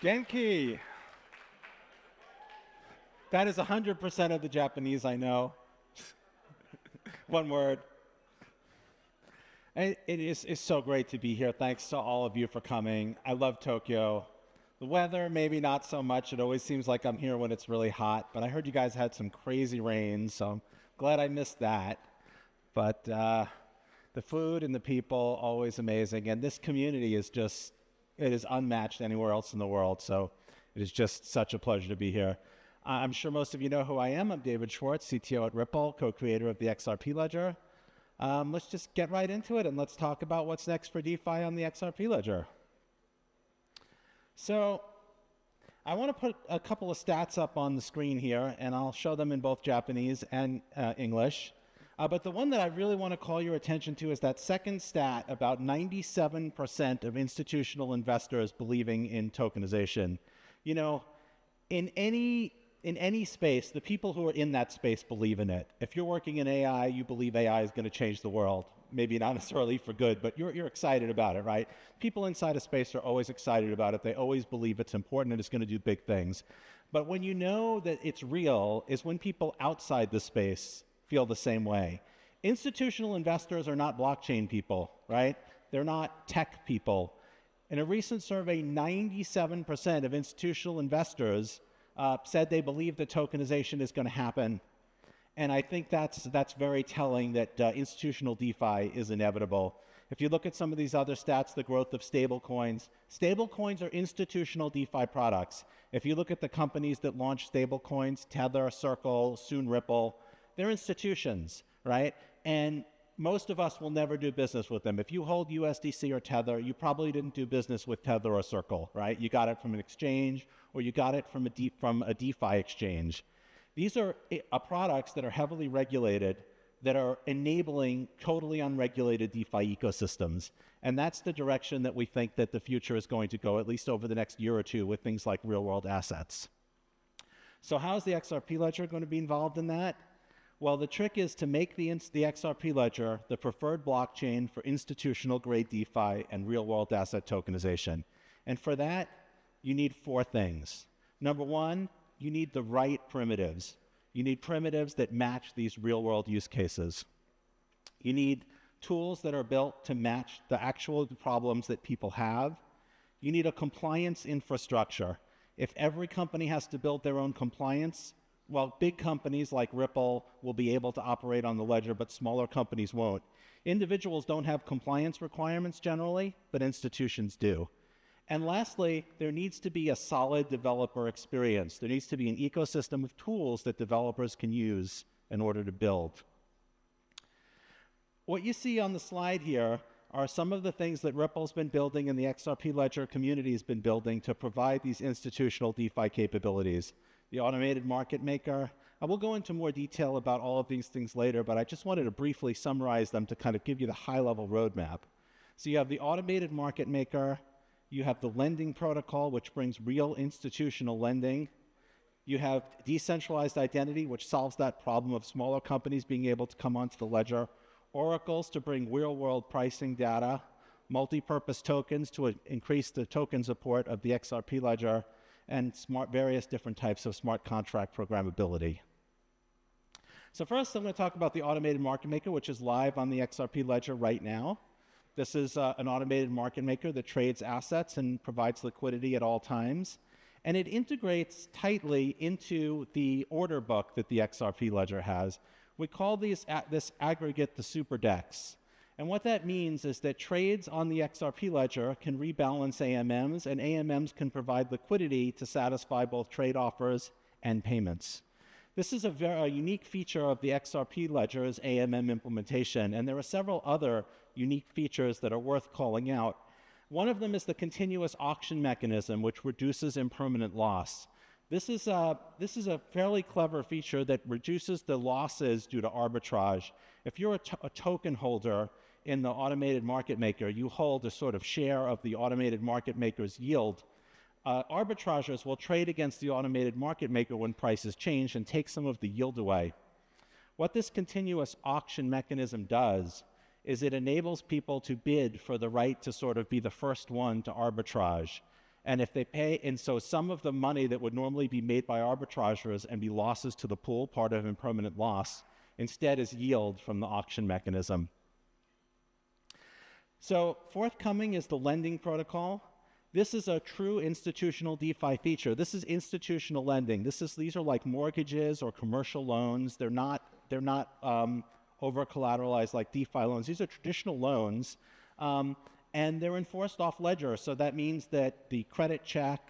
Genki. That is 100% of the Japanese I know. One word. It's so great to be here. Thanks to all of you for coming. I love Tokyo. The weather, maybe not so much. It always seems like I'm here when it's really hot, but I heard you guys had some crazy rain, so I'm glad I missed that. But the food and the people, always amazing. And this community is just, it is unmatched anywhere else in the world. So it is just such a pleasure to be here. I'm sure most of you know who I am. I'm David Schwartz, CTO at Ripple, co-creator of the XRP Ledger. Let's just get right into it and let's talk about what's next for DeFi on the XRP Ledger. So I want to put a couple of stats up on the screen here, and I'll show them in both Japanese and English. But the one that I really want to call your attention to is that second stat about 97% of institutional investors believing in tokenization. You know, in any space, the people who are in that space believe in it. If you're working in AI, you believe AI is going to change the world. Maybe not necessarily for good, but you're excited about it, right? People inside a space are always excited about it. They always believe it's important and it's going to do big things. But when you know that it's real is when people outside the space feel the same way. Institutional investors are not blockchain people, right? They're not tech people. In a recent survey, 97% of institutional investors said they believe that tokenization is going to happen. And I think that's very telling that institutional DeFi is inevitable. If you look at some of these other stats, the growth of stablecoins are institutional DeFi products. If you look at the companies that launch stablecoins, Tether, Circle, soon Ripple, they're institutions, right? And most of us will never do business with them. If you hold USDC or Tether, you probably didn't do business with Tether or Circle, right? You got it from an exchange or you got it from a DeFi exchange. These are products that are heavily regulated that are enabling totally unregulated DeFi ecosystems. And that's the direction that we think that the future is going to go, at least over the next year or two, with things like real-world assets. So how is the XRP Ledger going to be involved in that? Well, the trick is to make the XRP Ledger the preferred blockchain for institutional-grade DeFi and real-world asset tokenization. And for that, you need four things. Number one, you need the right primitives. You need primitives that match these real-world use cases. You need tools that are built to match the actual problems that people have. You need a compliance infrastructure. If every company has to build their own compliance, well, big companies like Ripple will be able to operate on the ledger, but smaller companies won't. Individuals don't have compliance requirements generally, but institutions do. And lastly, there needs to be a solid developer experience. There needs to be an ecosystem of tools that developers can use in order to build. What you see on the slide here are some of the things that Ripple's been building and the XRP Ledger community has been building to provide these institutional DeFi capabilities. The automated market maker. I will go into more detail about all of these things later, but I just wanted to briefly summarize them to kind of give you the high-level roadmap. So you have the automated market maker. You have the lending protocol, which brings real institutional lending. You have decentralized identity, which solves that problem of smaller companies being able to come onto the ledger. Oracles to bring real-world pricing data. Multi-purpose tokens to increase the token support of the XRP Ledger. And various different types of smart contract programmability. So first, I'm going to talk about the automated market maker, which is live on the XRP Ledger right now. This is an automated market maker that trades assets and provides liquidity at all times. And it integrates tightly into the order book that the XRP Ledger has. We call this aggregate the super DEX. And what that means is that trades on the XRP Ledger can rebalance AMMs, and AMMs can provide liquidity to satisfy both trade offers and payments. This is a very unique feature of the XRP Ledger's AMM implementation, and there are several other unique features that are worth calling out. One of them is the continuous auction mechanism, which reduces impermanent loss. This is a fairly clever feature that reduces the losses due to arbitrage. If you're a token holder in the automated market maker, you hold a sort of share of the automated market maker's yield. Arbitrageurs will trade against the automated market maker when prices change and take some of the yield away. What this continuous auction mechanism does is it enables people to bid for the right to sort of be the first one to arbitrage. And if they pay, and so some of the money that would normally be made by arbitrageurs and be losses to the pool, part of impermanent loss, instead is yield from the auction mechanism. So forthcoming is the lending protocol. This is a true institutional DeFi feature. This is institutional lending. These are like mortgages or commercial loans. They're not over collateralized like DeFi loans. These are traditional loans, and they're enforced off ledger. So that means that the credit check,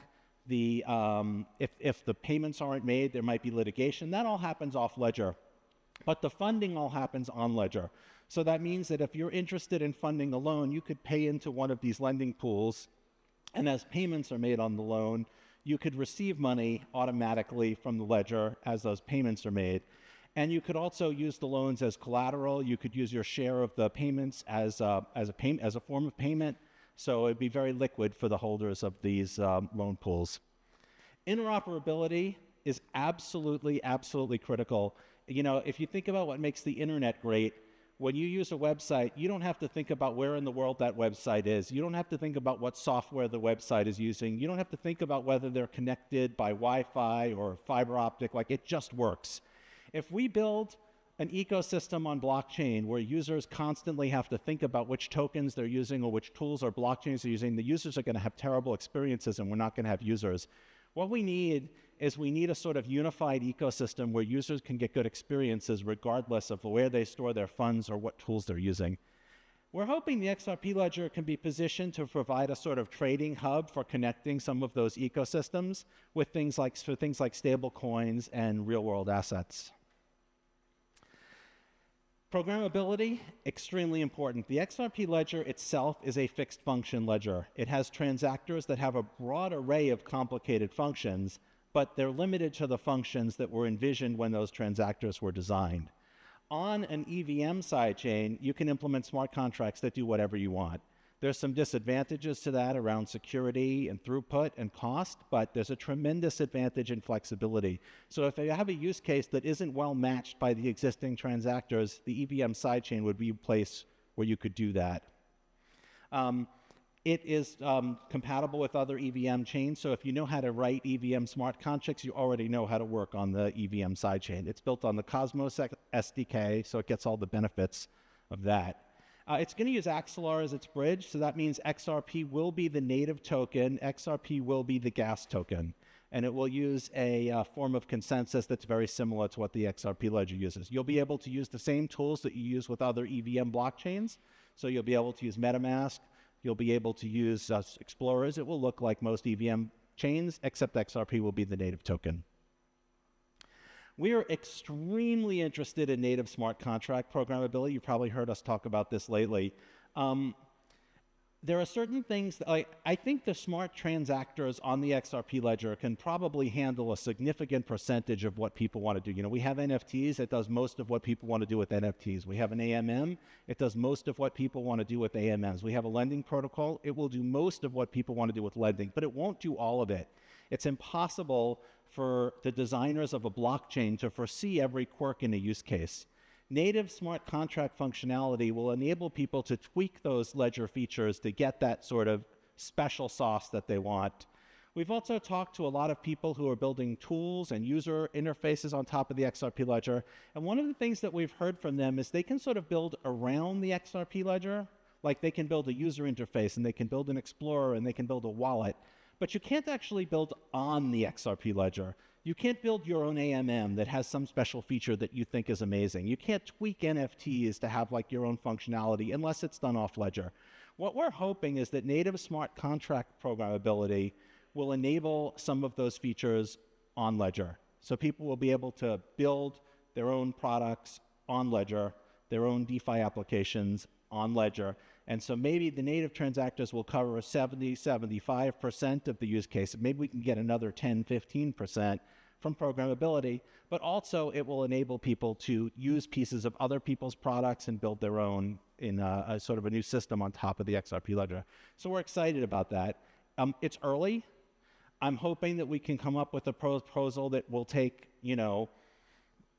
if the payments aren't made, there might be litigation. That all happens off ledger, but the funding all happens on ledger. So that means that if you're interested in funding a loan, you could pay into one of these lending pools, and as payments are made on the loan, you could receive money automatically from the ledger as those payments are made. And you could also use the loans as collateral. You could use your share of the payments as a form of payment. So it'd be very liquid for the holders of these loan pools. Interoperability is absolutely, absolutely critical. You know, if you think about what makes the internet great, when you use a website, you don't have to think about where in the world that website is. You don't have to think about what software the website is using. You don't have to think about whether they're connected by Wi-Fi or fiber optic. Like, it just works. If we build an ecosystem on blockchain where users constantly have to think about which tokens they're using or which tools or blockchains they're using, the users are going to have terrible experiences and we're not going to have users. What we need is a sort of unified ecosystem where users can get good experiences regardless of where they store their funds or what tools they're using. We're hoping the XRP ledger can be positioned to provide a sort of trading hub for connecting some of those ecosystems with things like stable coins and real-world assets. Programmability, extremely important. The XRP ledger itself is a fixed function ledger. It has transactors that have a broad array of complicated functions, but they're limited to the functions that were envisioned when those transactors were designed. On an EVM sidechain, you can implement smart contracts that do whatever you want. There's some disadvantages to that around security and throughput and cost, but there's a tremendous advantage in flexibility. So if you have a use case that isn't well matched by the existing transactors, the EVM sidechain would be a place where you could do that. It is compatible with other EVM chains, so if you know how to write EVM smart contracts, you already know how to work on the EVM sidechain. It's built on the Cosmos SDK, so it gets all the benefits of that. It's going to use Axelar as its bridge, so that means XRP will be the native token, XRP will be the gas token, and it will use a form of consensus that's very similar to what the XRP ledger uses. You'll be able to use the same tools that you use with other EVM blockchains, so you'll be able to use MetaMask, you'll be able to use explorers. It will look like most EVM chains, except XRP will be the native token. We are extremely interested in native smart contract programmability. You've probably heard us talk about this lately. There are certain things that, I think the smart transactors on the XRP ledger can probably handle a significant percentage of what people want to do. You know, we have NFTs, it does most of what people want to do with NFTs. We have an AMM, it does most of what people want to do with AMMs. We have a lending protocol, it will do most of what people want to do with lending, but it won't do all of it. It's impossible for the designers of a blockchain to foresee every quirk in a use case. Native smart contract functionality will enable people to tweak those ledger features to get that sort of special sauce that they want. We've also talked to a lot of people who are building tools and user interfaces on top of the XRP ledger. And one of the things that we've heard from them is they can sort of build around the XRP ledger. Like, they can build a user interface and they can build an explorer and they can build a wallet. But you can't actually build on the XRP ledger. You can't build your own AMM that has some special feature that you think is amazing. You can't tweak NFTs to have like your own functionality unless it's done off ledger. What we're hoping is that native smart contract programmability will enable some of those features on ledger. So people will be able to build their own products on ledger, their own DeFi applications on ledger. And so maybe the native transactors will cover 70, 75% of the use case. Maybe we can get another 10, 15% from programmability, but also it will enable people to use pieces of other people's products and build their own in a sort of a new system on top of the XRP ledger. So we're excited about that. It's early. I'm hoping that we can come up with a proposal that will take, you know,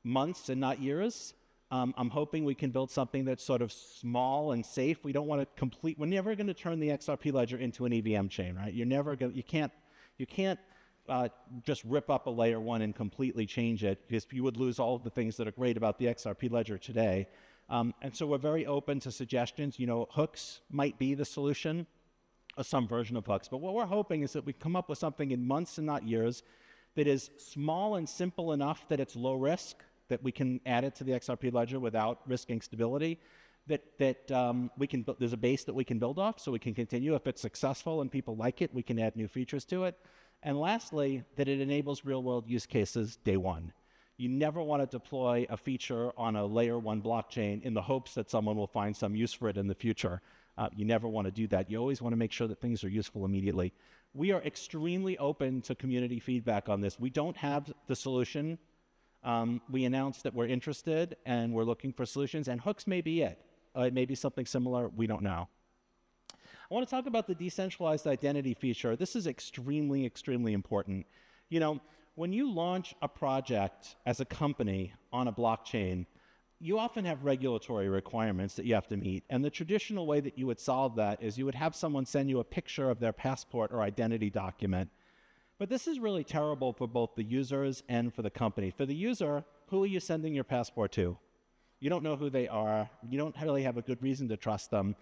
months and not years. I'm hoping we can build something that's sort of small and safe. We don't want to we're never going to turn the XRP ledger into an EVM chain, right? You can't just rip up a layer 1 and completely change it, because you would lose all of the things that are great about the XRP ledger today. And so we're very open to suggestions. Hooks might be the solution, or some version of hooks. But what we're hoping is that we come up with something in months and not years that is small and simple enough that it's low risk, that we can add it to the XRP ledger without risking stability, there's a base that we can build off, so we can continue. If it's successful and people like it, we can add new features to it. And lastly, that it enables real-world use cases day one. You never want to deploy a feature on a layer 1 blockchain in the hopes that someone will find some use for it in the future. You never want to do that. You always want to make sure that things are useful immediately. We are extremely open to community feedback on this. We don't have the solution. We announced that we're interested and we're looking for solutions, and hooks may be it. It may be something similar. We don't know. I want to talk about the decentralized identity feature. This is extremely, extremely important. When you launch a project as a company on a blockchain, you often have regulatory requirements that you have to meet. And the traditional way that you would solve that is you would have someone send you a picture of their passport or identity document. But this is really terrible for both the users and for the company. For the user, who are you sending your passport to? You don't know who they are. You don't really have a good reason to trust them.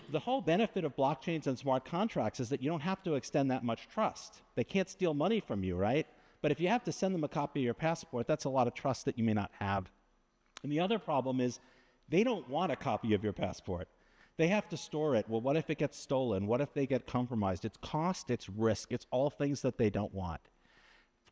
The whole benefit of blockchains and smart contracts is that you don't have to extend that much trust. They can't steal money from you, right? But if you have to send them a copy of your passport, that's a lot of trust that you may not have. And the other problem is they don't want a copy of your passport. They have to store it. Well, what if it gets stolen? What if they get compromised? It's cost, it's risk, it's all things that they don't want.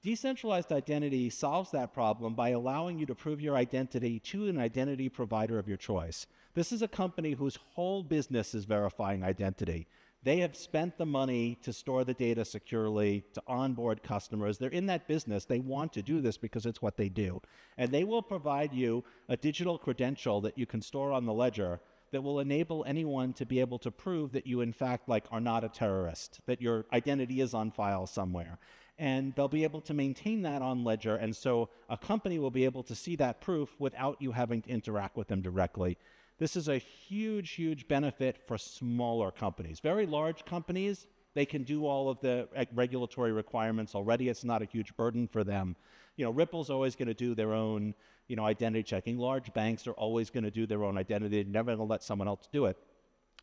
Decentralized identity solves that problem by allowing you to prove your identity to an identity provider of your choice. This is a company whose whole business is verifying identity. They have spent the money to store the data securely, to onboard customers. They're in that business. They want to do this because it's what they do. And they will provide you a digital credential that you can store on the ledger that will enable anyone to be able to prove that you, in fact, are not a terrorist, that your identity is on file somewhere. And they'll be able to maintain that on ledger. And so a company will be able to see that proof without you having to interact with them directly. This is a huge, huge benefit for smaller companies. Very large companies, they can do all of the regulatory requirements already. It's not a huge burden for them. Ripple's always going to do their own, identity checking. Large banks are always going to do their own identity. They're never going to let someone else do it.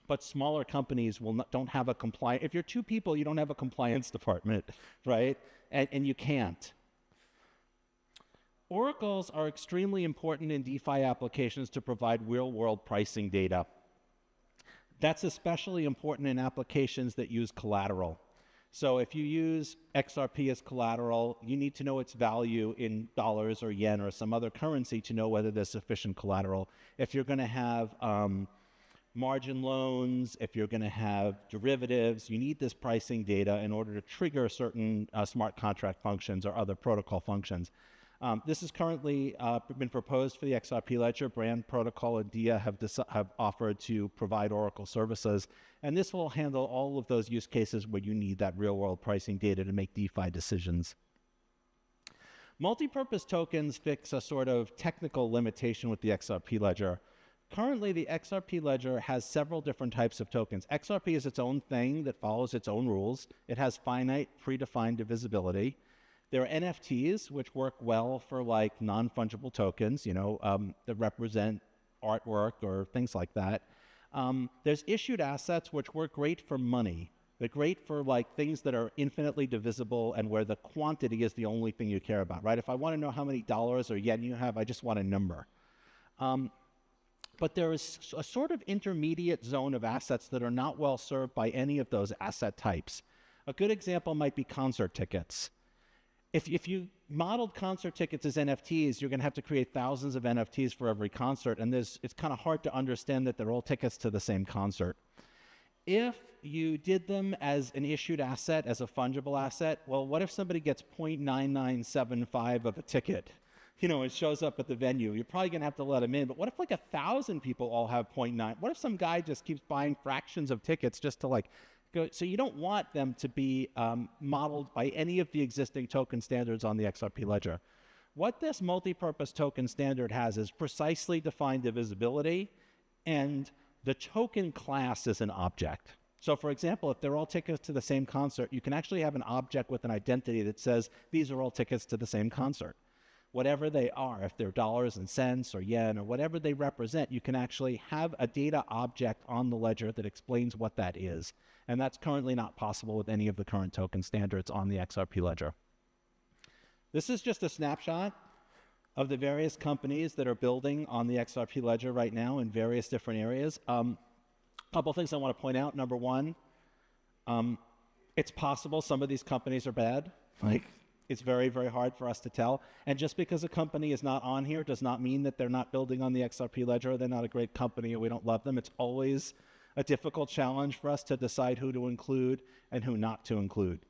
But smaller companies don't have a compliance. If you're two people, you don't have a compliance department, right? And you can't. Oracles are extremely important in DeFi applications to provide real-world pricing data. That's especially important in applications that use collateral. So if you use XRP as collateral, you need to know its value in dollars or yen or some other currency to know whether there's sufficient collateral. If you're going to have margin loans, if you're going to have derivatives, you need this pricing data in order to trigger certain smart contract functions or other protocol functions. This is currently been proposed for the XRP ledger. Brand Protocol and DIA have offered to provide Oracle services, and this will handle all of those use cases where you need that real-world pricing data to make DeFi decisions. Multi-purpose tokens fix a sort of technical limitation with the XRP ledger. Currently, the XRP ledger has several different types of tokens. XRP is its own thing that follows its own rules. It has finite, predefined divisibility. There are NFTs, which work well for non-fungible tokens, that represent artwork or things like that. There's issued assets, which work great for money. They're great for things that are infinitely divisible and where the quantity is the only thing you care about, right? If I want to know how many dollars or yen you have, I just want a number. But there is a sort of intermediate zone of assets that are not well served by any of those asset types. A good example might be concert tickets. If you modeled concert tickets as NFTs, you're going to have to create thousands of NFTs for every concert, and it's kind of hard to understand that they're all tickets to the same concert. If you did them as an issued asset, as a fungible asset, well, what if somebody gets 0.9975 of a ticket? It shows up at the venue. You're probably going to have to let them in. But what if 1,000 people all have 0.9? What if some guy just keeps buying fractions of tickets just to go? So you don't want them to be modeled by any of the existing token standards on the XRP ledger. What this multi-purpose token standard has is precisely defined divisibility, and the token class is an object. So for example, if they're all tickets to the same concert, you can actually have an object with an identity that says, these are all tickets to the same concert. Whatever they are, if they're dollars and cents or yen or whatever they represent, you can actually have a data object on the ledger that explains what that is. And that's currently not possible with any of the current token standards on the XRP ledger. This is just a snapshot of the various companies that are building on the XRP ledger right now in various different areas. Couple things I want to point out. Number one, it's possible some of these companies are bad. Like, it's very, very hard for us to tell. And just because a company is not on here does not mean that they're not building on the XRP ledger, or they're not a great company, or we don't love them. It's always a difficult challenge for us to decide who to include and who not to include.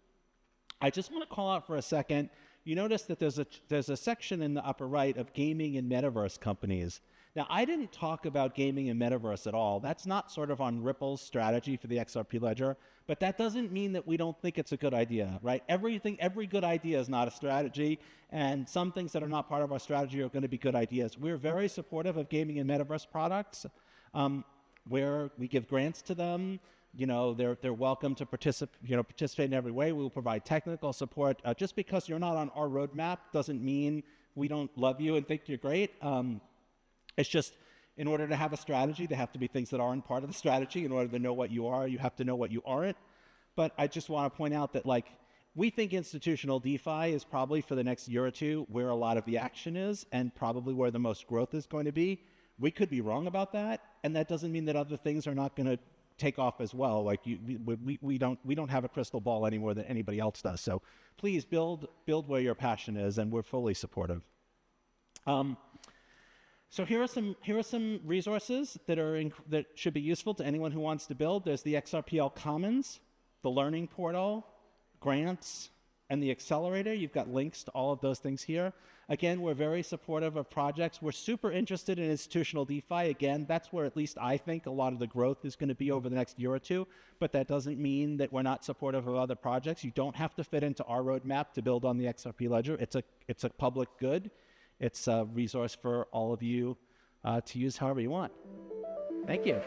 I just want to call out for a second, you notice that there's a section in the upper right of gaming and metaverse companies. Now, I didn't talk about gaming and metaverse at all. That's not sort of on Ripple's strategy for the XRP ledger, but that doesn't mean that we don't think it's a good idea, right? Every good idea is not a strategy, and some things that are not part of our strategy are going to be good ideas. We're very supportive of gaming and metaverse products, where we give grants to them. You know, they're welcome to participate in every way. We will provide technical support. Just because you're not on our roadmap doesn't mean we don't love you and think you're great. It's just, in order to have a strategy, there have to be things that aren't part of the strategy. In order to know what you are, you have to know what you aren't. But I just want to point out that, like, we think institutional DeFi is probably, for the next year or two, where a lot of the action is, and probably where the most growth is going to be. We could be wrong about that, and that doesn't mean that other things are not going to take off as well. Like, we don't have a crystal ball any more than anybody else does. So please build where your passion is, and we're fully supportive. So here are some resources that should be useful to anyone who wants to build. There's the XRPL Commons, the Learning Portal, grants, and the accelerator. You've got links to all of those things here. Again, we're very supportive of projects. We're super interested in institutional DeFi. Again, that's where at least I think a lot of the growth is going to be over the next year or two, but that doesn't mean that we're not supportive of other projects. You don't have to fit into our roadmap to build on the XRP ledger. It's a public good. It's a resource for all of you to use however you want. Thank you.